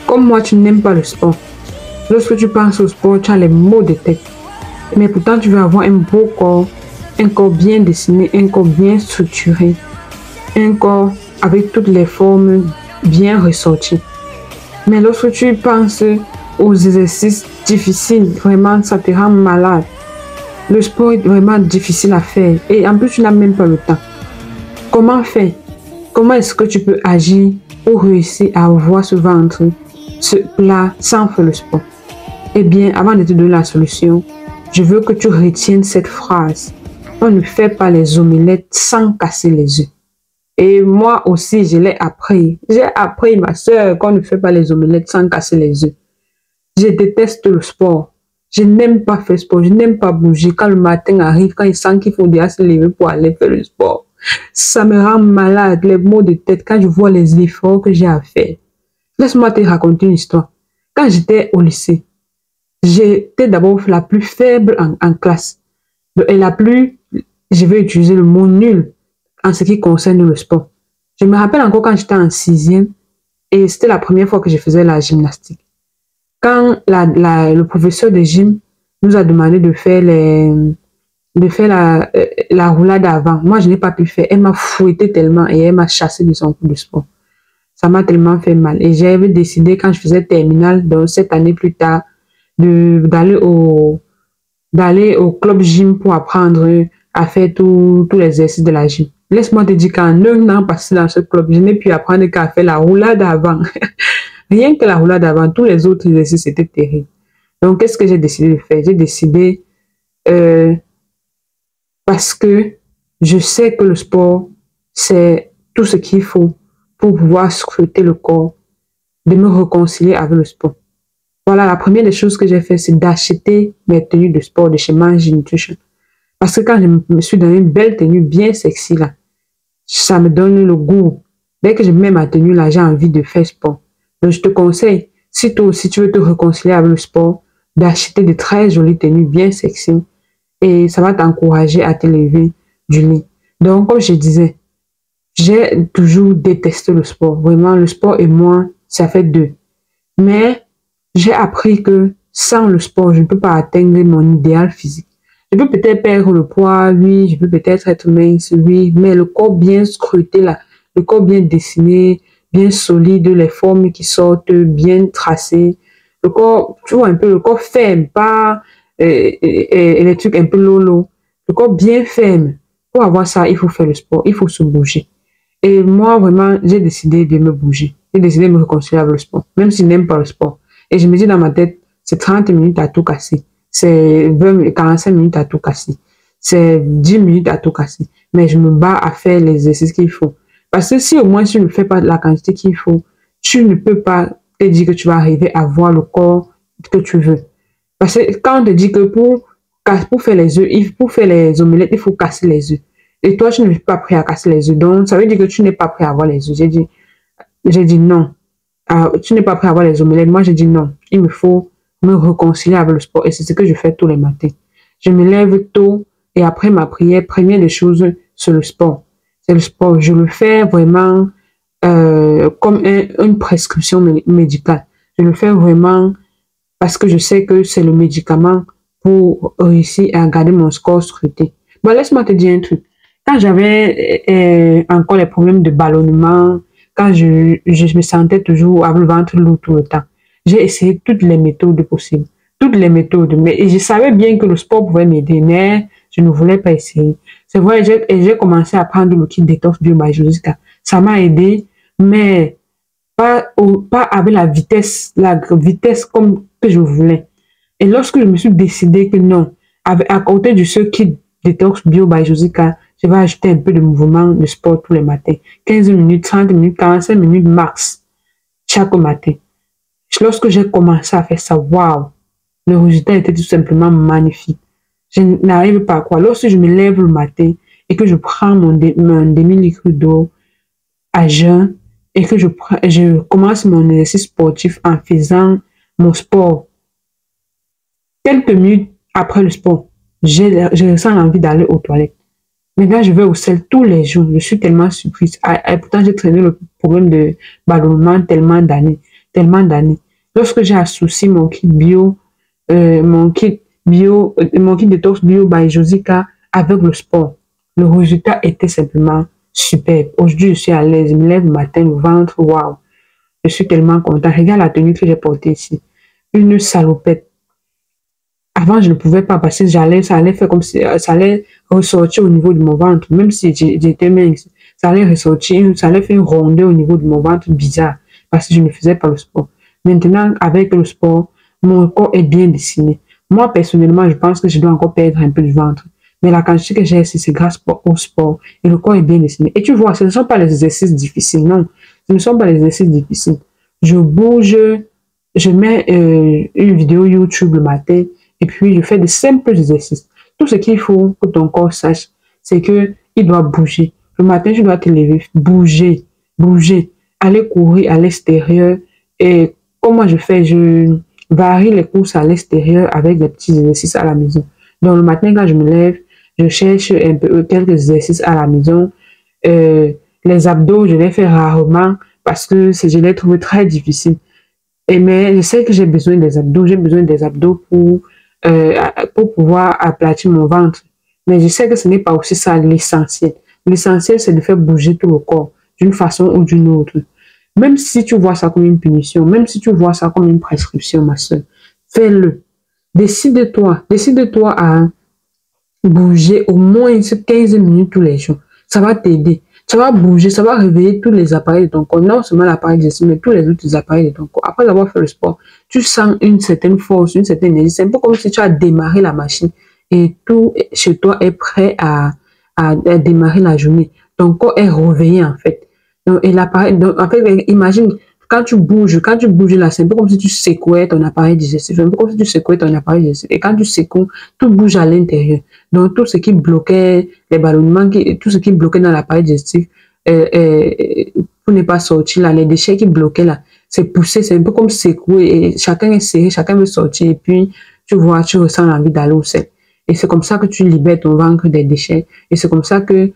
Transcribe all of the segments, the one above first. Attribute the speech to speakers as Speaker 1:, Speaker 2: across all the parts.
Speaker 1: Comme moi, tu n'aimes pas le sport. Lorsque tu penses au sport, tu as les maux de tête. Mais pourtant, tu veux avoir un beau corps, un corps bien dessiné, un corps bien structuré, un corps avec toutes les formes bien ressorties. Mais lorsque tu penses aux exercices difficiles, vraiment, ça te rend malade. Le sport est vraiment difficile à faire et en plus, tu n'as même pas le temps. Comment faire? Comment est-ce que tu peux agir pour réussir à avoir ce ventre, ce plat sans faire le sport? Eh bien, avant de te donner la solution, je veux que tu retiennes cette phrase. On ne fait pas les omelettes sans casser les œufs. Et moi aussi, je l'ai appris. J'ai appris, ma soeur, qu'on ne fait pas les omelettes sans casser les œufs. Je déteste le sport. Je n'aime pas faire sport. Je n'aime pas bouger. Quand le matin arrive, quand il sent qu'il faut déjà se lever pour aller faire le sport, ça me rend malade, les maux de tête, quand je vois les efforts que j'ai à faire. Laisse-moi te raconter une histoire. Quand j'étais au lycée, j'étais d'abord la plus faible en classe. Et la plus, je vais utiliser le mot nul en ce qui concerne le sport. Je me rappelle encore quand j'étais en 6e et c'était la première fois que je faisais la gymnastique. Quand le professeur de gym nous a demandé de faire la roulade avant, moi je n'ai pas pu faire. Elle m'a fouetté tellement et elle m'a chassé de son cours de sport. Ça m'a tellement fait mal. Et j'avais décidé quand je faisais terminale, donc cette année plus tard, d'aller au club gym pour apprendre à faire tous les exercices de la gym. Laisse-moi te dire qu'en 1 an passé dans ce club, je n'ai pu apprendre qu'à faire la roulade avant. Rien que la roulade avant, tous les autres exercices étaient terribles. Donc, qu'est-ce que j'ai décidé de faire? J'ai décidé, parce que je sais que le sport, c'est tout ce qu'il faut pour pouvoir scruter le corps, de me réconcilier avec le sport. Voilà, la première des choses que j'ai fait, c'est d'acheter mes tenues de sport de chez Mange Nutrition. Parce que quand je me suis donné une belle tenue bien sexy là, ça me donne le goût. Dès que je mets ma tenue là, j'ai envie de faire sport. Donc je te conseille, si toi aussi tu veux te réconcilier avec le sport, d'acheter de très jolies tenues bien sexy. Et ça va t'encourager à te lever du lit. Donc comme je disais, j'ai toujours détesté le sport. Vraiment, le sport et moi, ça fait 2. Mais j'ai appris que sans le sport, je ne peux pas atteindre mon idéal physique. Je peux peut-être perdre le poids, oui, je peux peut-être être mince, oui, mais le corps bien scruté là, le corps bien dessiné, bien solide, les formes qui sortent, bien tracées. Le corps, tu vois un peu, le corps ferme, pas les trucs un peu lolo. Le corps bien ferme. Pour avoir ça, il faut faire le sport, il faut se bouger. Et moi, vraiment, j'ai décidé de me bouger. J'ai décidé de me réconcilier avec le sport, même si je n'aime pas le sport. Et je me dis dans ma tête, c'est 30 minutes à tout casser. C'est 45 minutes à tout casser. C'est 10 minutes à tout casser. Mais je me bats à faire les exercices qu'il faut. Parce que si au moins tu ne fais pas la quantité qu'il faut, tu ne peux pas te dire que tu vas arriver à avoir le corps que tu veux. Parce que quand on te dit que pour faire les œufs, pour faire les omelettes, il faut casser les œufs. Et toi, tu n'es pas prêt à casser les œufs. Donc, ça veut dire que tu n'es pas prêt à avoir les œufs. J'ai dit non. Tu n'es pas prêt à avoir les omelettes. Moi, j'ai dit non. Il me faut me réconcilier avec le sport. Et c'est ce que je fais tous les matins. Je me lève tôt et après ma prière, première des choses, c'est le sport. C'est le sport. Je le fais vraiment comme une prescription médicale. Je le fais vraiment parce que je sais que c'est le médicament pour réussir à garder mon corps scruté. Bon, laisse-moi te dire un truc. Quand j'avais encore les problèmes de ballonnement, quand je me sentais toujours avec le ventre lourd tout le temps, j'ai essayé toutes les méthodes possibles. Toutes les méthodes. Mais je savais bien que le sport pouvait m'aider, mais je ne voulais pas essayer. C'est vrai, j'ai commencé à prendre le kit détox bio by Josica. Ça m'a aidé, mais pas avec la vitesse comme que je voulais. Et lorsque je me suis décidé que non, à côté de ce kit détox bio by Josica, je vais ajouter un peu de mouvement de sport tous les matins. 15 minutes, 30 minutes, 45 minutes max chaque matin. Lorsque j'ai commencé à faire ça, waouh, le résultat était tout simplement magnifique. Je n'arrive pas à croire. Lorsque je me lève le matin et que je prends mon demi-litre d'eau à jeun et que je commence mon exercice sportif en faisant mon sport, quelques minutes après le sport, je ressens l'envie d'aller aux toilettes. Maintenant, je vais au sel tous les jours. Je suis tellement surprise. Et pourtant, j'ai traîné le problème de ballonnement tellement d'années. tellement d'années. Lorsque j'ai associé mon kit bio, mon kit détox bio by Josica avec le sport, le résultat était simplement superbe. Aujourd'hui, je suis à l'aise. Je me lève le matin, le ventre, waouh. Je suis tellement content. Regarde la tenue que j'ai portée ici. Une salopette. Avant, je ne pouvais pas parce que ça allait faire comme si ça allait ressortir au niveau de mon ventre. Même si j'étais mince, ça allait ressortir, ça allait faire une rondeur au niveau de mon ventre bizarre parce que je ne faisais pas le sport. Maintenant, avec le sport, mon corps est bien dessiné. Moi, personnellement, je pense que je dois encore perdre un peu de ventre. Mais la quantité que j'ai ici, c'est grâce au sport. Et le corps est bien dessiné. Et tu vois, ce ne sont pas les exercices difficiles, non. Ce ne sont pas les exercices difficiles. Je bouge, je mets une vidéo YouTube le matin et puis je fais de simples exercices. Tout ce qu'il faut que ton corps sache, c'est que il doit bouger. Le matin, tu dois te lever, bouger, bouger, aller courir à l'extérieur. Et comment je fais? Je varie les courses à l'extérieur avec des petits exercices à la maison. Donc le matin, quand je me lève, je cherche un peu quelques exercices à la maison. Les abdos, je les fais rarement parce que je les trouve très difficiles. Mais je sais que j'ai besoin des abdos pour pouvoir aplatir mon ventre. Mais je sais que ce n'est pas aussi ça l'essentiel. L'essentiel, c'est de faire bouger tout le corps d'une façon ou d'une autre. Même si tu vois ça comme une punition, même si tu vois ça comme une prescription, ma soeur, fais-le. Décide-toi à bouger au moins 15 minutes tous les jours. Ça va t'aider. Ça va bouger, ça va réveiller tous les appareils de ton corps. Non seulement l'appareil digestif, mais tous les autres appareils de ton corps. Après avoir fait le sport, tu sens une certaine force, une certaine énergie. C'est un peu comme si tu as démarré la machine et tout chez toi est prêt à démarrer la journée. Ton corps est réveillé en fait. Donc, et l'appareil, en fait, imagine, quand tu bouges là, c'est un peu comme si tu secouais ton appareil digestif. C'est un peu comme si tu secouais ton appareil digestif. Et quand tu secoues, tout bouge à l'intérieur. Donc, tout ce qui bloquait les ballonnements, tout ce qui bloquait dans l'appareil digestif, pour ne pas sortir là, les déchets qui bloquaient là, c'est poussé, c'est un peu comme secouer. Et chacun est serré, chacun veut sortir. Et puis, tu vois, tu ressens l'envie d'aller au sein. Et c'est comme ça que tu libères ton ventre des déchets. Et c'est comme ça que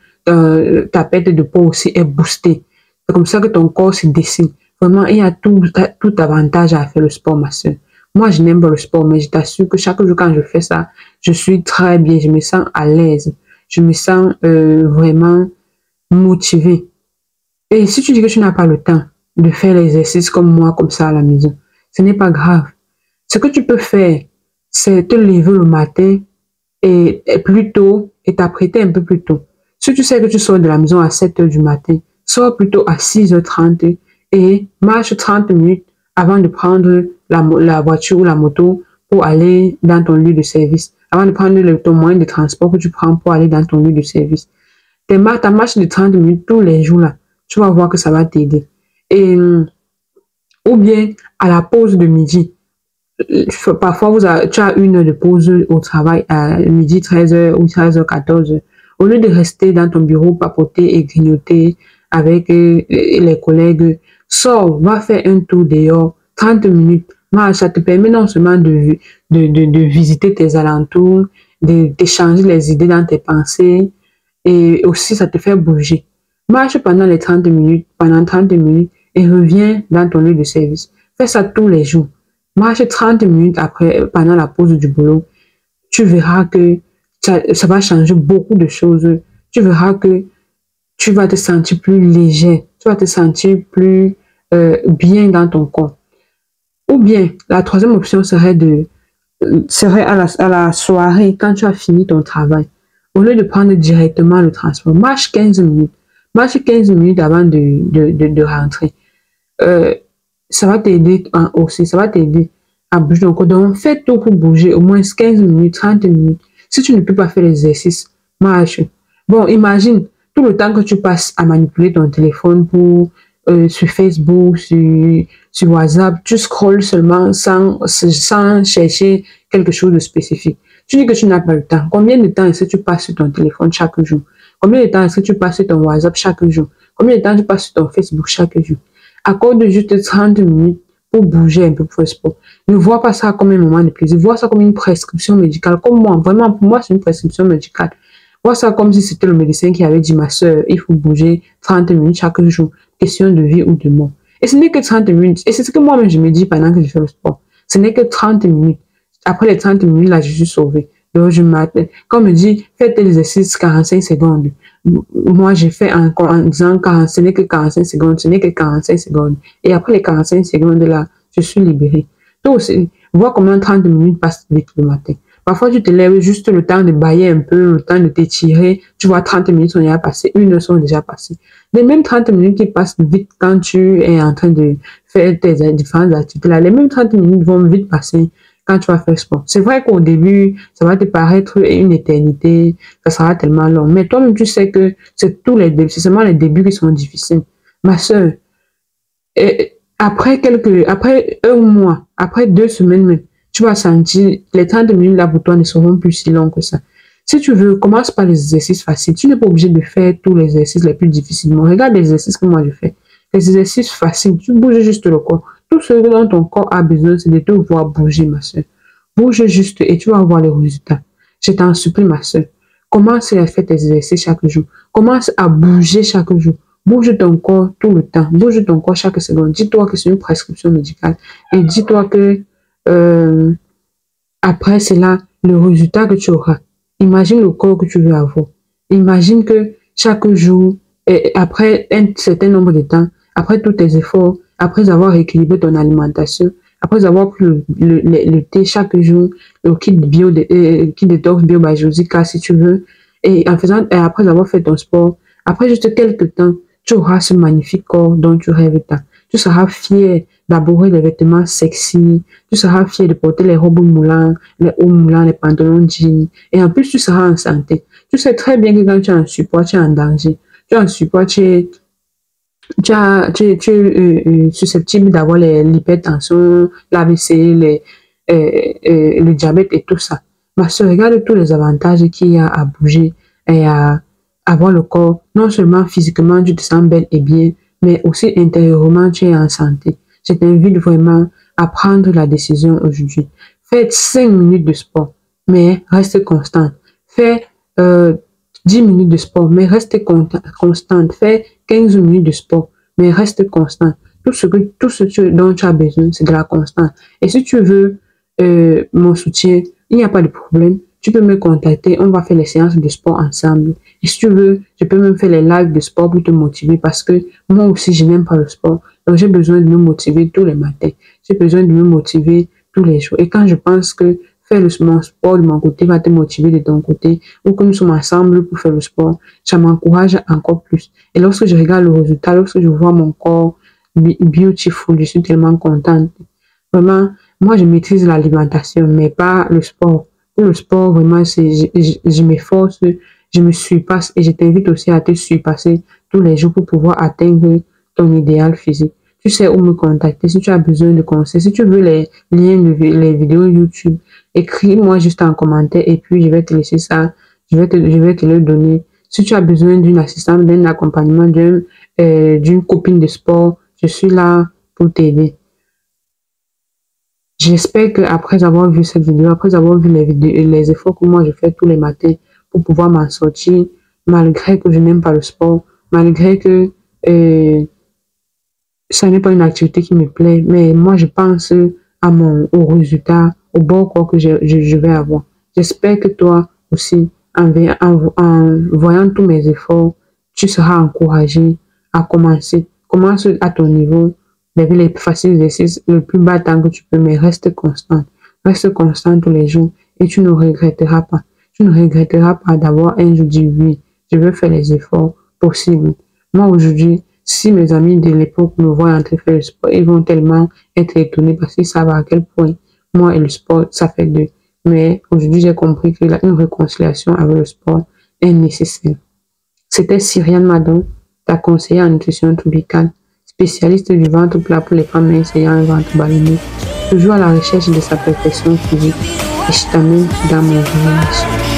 Speaker 1: ta perte de poids aussi est boostée. C'est comme ça que ton corps se dessine. Vraiment, il y a tout avantage à faire le sport, ma soeur. Moi, je n'aime pas le sport, mais je t'assure que chaque jour, quand je fais ça, je suis très bien, je me sens à l'aise. Je me sens vraiment motivée. Et si tu dis que tu n'as pas le temps de faire l'exercice comme moi, comme ça à la maison, ce n'est pas grave. Ce que tu peux faire, c'est te lever le matin et plus tôt et t'apprêter un peu plus tôt. Si tu sais que tu sors de la maison à 7 heures du matin, sors plutôt à 6h30 et marche 30 minutes avant de prendre la voiture ou la moto pour aller dans ton lieu de service, avant de prendre ton moyen de transport que tu prends pour aller dans ton lieu de service. Ta marche de 30 minutes tous les jours là, tu vas voir que ça va t'aider. Et ou bien à la pause de midi, parfois tu as une heure de pause au travail à midi 13h ou 13h14. Au lieu de rester dans ton bureau, papoter et grignoter avec les collègues, sors, va faire un tour dehors, 30 minutes. Ça te permet non seulement de visiter tes alentours, d'échanger les idées dans tes pensées, et aussi ça te fait bouger. Marche pendant 30 minutes et reviens dans ton lieu de service. Fais ça tous les jours. Marche 30 minutes pendant la pause du boulot. Tu verras que ça va changer beaucoup de choses. Tu verras que tu vas te sentir plus léger. Tu vas te sentir plus bien dans ton corps. Ou bien, la troisième option serait à la soirée, quand tu as fini ton travail. Au lieu de prendre directement le transport, marche 15 minutes. Marche 15 minutes avant de rentrer. Ça va t'aider aussi, ça va t'aider à bouger ton corps. Donc, fais tout pour bouger au moins 15 minutes, 30 minutes. Si tu ne peux pas faire l'exercice, marche. Bon, imagine tout le temps que tu passes à manipuler ton téléphone sur Facebook, sur WhatsApp, tu scrolles seulement sans chercher quelque chose de spécifique. Tu dis que tu n'as pas le temps. Combien de temps est-ce que tu passes sur ton téléphone chaque jour? Combien de temps est-ce que tu passes sur ton WhatsApp chaque jour? Combien de temps tu passes sur ton Facebook chaque jour? Accorde juste 30 minutes pour bouger un peu pour le sport. Ne vois pas ça comme un moment de plaisir. Vois ça comme une prescription médicale. Comme moi, vraiment, pour moi, c'est une prescription médicale. Vois ça comme si c'était le médecin qui avait dit, ma soeur, il faut bouger 30 minutes chaque jour. Question de vie ou de mort. Et ce n'est que 30 minutes. Et c'est ce que moi-même je me dis pendant que je fais le sport. Ce n'est que 30 minutes. Après les 30 minutes, là, je suis sauvée. Donc, je m'attends. Quand on me dit, faites l'exercice 45 secondes. Moi, j'ai fait en disant, ce n'est que 45 secondes, ce n'est que 45 secondes. Et après les 45 secondes, là, je suis libérée. Donc, vois comment 30 minutes passent vite le matin. Parfois, tu te lèves juste le temps de bailler un peu, le temps de t'étirer. Tu vois, 30 minutes sont déjà passées, 1 heure sont déjà passées. Les mêmes 30 minutes qui passent vite quand tu es en train de faire tes différentes activités là, les mêmes 30 minutes vont vite passer quand tu vas faire sport. C'est vrai qu'au début, ça va te paraître une éternité, ça sera tellement long. Mais toi-même, tu sais que c'est seulement les débuts qui sont difficiles. Ma soeur, après après un mois, après 2 semaines même, tu vas sentir les 30 minutes là pour toi ne seront plus si longs que ça. Si tu veux, commence par les exercices faciles. Tu n'es pas obligé de faire tous les exercices les plus difficilement. Regarde les exercices que moi je fais. Les exercices faciles, tu bouges juste le corps. Tout ce dont ton corps a besoin, c'est de te voir bouger, ma soeur. Bouge juste et tu vas voir les résultats. Je t'en supplie, ma soeur. Commence à faire tes exercices chaque jour. Commence à bouger chaque jour. Bouge ton corps tout le temps. Bouge ton corps chaque seconde. Dis-toi que c'est une prescription médicale. Et dis-toi que après cela, le résultat que tu auras. Imagine le corps que tu veux avoir. Imagine que chaque jour, et après un certain nombre de temps, après tous tes efforts, après avoir équilibré ton alimentation, après avoir pris le thé chaque jour, le kit détox biobasique, si tu veux, et après avoir fait ton sport, après juste quelques temps, tu auras ce magnifique corps dont tu rêves tant. Tu seras fier d'aborder les vêtements sexy, tu seras fier de porter les robes moulants, les hauts moulants, les pantalons jeans, et en plus tu seras en santé. Tu sais très bien que quand tu es en surpoids, tu es en danger. Tu es en surpoids, tu es susceptible d'avoir l'hypertension, l'AVC, le diabète et tout ça. Ma soeur, regarde tous les avantages qu'il y a à bouger et à avoir le corps. Non seulement physiquement, tu te sens belle et bien, mais aussi intérieurement, tu es en santé. Je t'invite vraiment à prendre la décision aujourd'hui. Fais 5 minutes de sport, mais reste constant. Fais 10 minutes de sport, mais reste constante. Fais 15 minutes de sport, mais reste constant. Tout ce dont tu as besoin, c'est de la constance. Et si tu veux mon soutien, il n'y a pas de problème. Tu peux me contacter, on va faire les séances de sport ensemble. Et si tu veux, je peux même faire les lives de sport pour te motiver parce que moi aussi, je n'aime pas le sport. Donc, j'ai besoin de me motiver tous les matins. J'ai besoin de me motiver tous les jours. Et quand je pense que faire mon sport de mon côté va te motiver de ton côté, ou que nous sommes ensemble pour faire le sport, ça m'encourage encore plus. Et lorsque je regarde le résultat, lorsque je vois mon corps beautiful, je suis tellement contente. Vraiment, moi, je maîtrise l'alimentation, mais pas le sport. Pour le sport, vraiment, je m'efforce, je me surpasse et je t'invite aussi à te surpasser tous les jours pour pouvoir atteindre ton idéal physique. Tu sais où me contacter si tu as besoin de conseils. Si tu veux les liens, les vidéos YouTube, écris-moi juste en commentaire et puis je vais te laisser ça. Je vais te le donner. Si tu as besoin d'une assistance, d'un accompagnement, d'une copine de sport, je suis là pour t'aider. J'espère qu'après avoir vu cette vidéo, après avoir vu les efforts que moi je fais tous les matins pour pouvoir m'en sortir, malgré que je n'aime pas le sport, malgré que ça n'est pas une activité qui me plaît, mais moi je pense au résultat, au bon corps que je vais avoir. J'espère que toi aussi, en voyant tous mes efforts, tu seras encouragé à commencer. Commence à ton niveau, les faciles exercices, le plus bas temps que tu peux, mais reste constant. Reste constant tous les jours et tu ne regretteras pas. Tu ne regretteras pas d'avoir un jour dit oui, je veux faire les efforts possibles. Moi aujourd'hui, si mes amis de l'époque me voient en train de faire le sport, ils vont tellement être étonnés parce qu'ils savent à quel point moi et le sport, ça fait deux. Mais aujourd'hui, j'ai compris que une réconciliation avec le sport est nécessaire. C'était Cyriane Madon, ta conseillère en nutrition tropicale, spécialiste du ventre plat pour les femmes ayant un ventre ballonné, toujours à la recherche de sa perfection physique. Et je t'amène dans mon village.